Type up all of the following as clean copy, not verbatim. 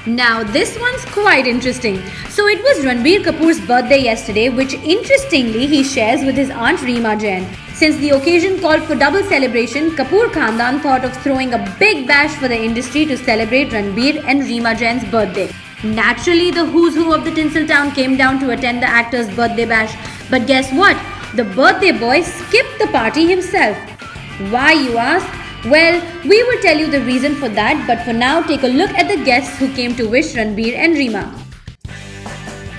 Now this one's quite interesting. So it was Ranbir Kapoor's birthday yesterday, which interestingly he shares with his aunt Reema Jain. Since the occasion called for double celebration, Kapoor Khandan thought of throwing a big bash for the industry to celebrate Ranbir and Reema Jain's birthday. Naturally, the who's who of the Tinseltown came down to attend the actor's birthday bash. But guess what? The birthday boy skipped the party himself. Why, you ask? Well, we will tell you the reason for that, but for now, take a look at the guests who came to wish Ranbir and Reema.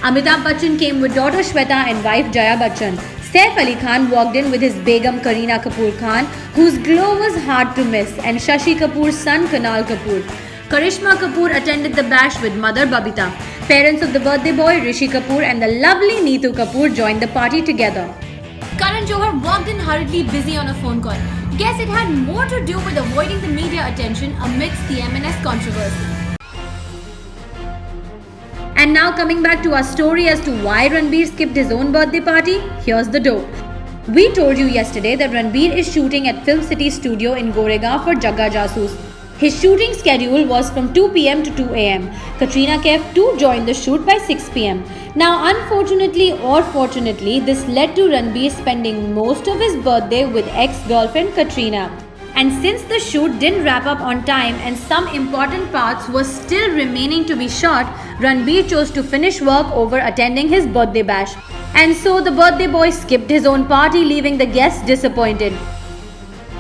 Amitabh Bachchan came with daughter Shweta and wife Jaya Bachchan. Saif Ali Khan walked in with his Begum Kareena Kapoor Khan, whose glow was hard to miss, and Shashi Kapoor's son Kunal Kapoor. Karishma Kapoor attended the bash with mother Babita. Parents of the birthday boy Rishi Kapoor and the lovely Neetu Kapoor joined the party together. Karan Johar walked in hurriedly, busy on a phone call. Guess it had more to do with avoiding the media attention amidst the M&S controversy. And now coming back to our story as to why Ranbir skipped his own birthday party, here's the dope. We told you yesterday that Ranbir is shooting at Film City Studio in Goregaon for Jagga Jasoos. His shooting schedule was from 2 pm to 2 am. Katrina Kaif too joined the shoot by 6 pm. Now unfortunately or fortunately, this led to Ranbir spending most of his birthday with ex-girlfriend Katrina. And since the shoot didn't wrap up on time and some important parts were still remaining to be shot, Ranbir chose to finish work over attending his birthday bash. And so the birthday boy skipped his own party, leaving the guests disappointed.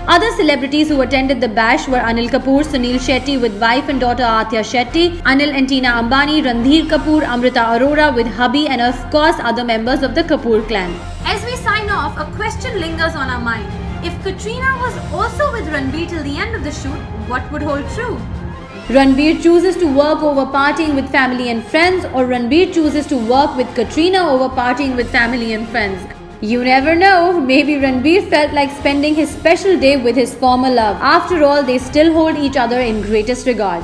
Other celebrities who attended the bash were Anil Kapoor, Sunil Shetty with wife and daughter Athya Shetty, Anil and Tina Ambani, Randhir Kapoor, Amrita Arora with hubby, and of course other members of the Kapoor clan. As we sign off, a question lingers on our mind. If Katrina was also with Ranbir till the end of the shoot, what would hold true? Ranbir chooses to work over partying with family and friends, or Ranbir chooses to work with Katrina over partying with family and friends. You never know, maybe Ranbir felt like spending his special day with his former love. After all, they still hold each other in greatest regard.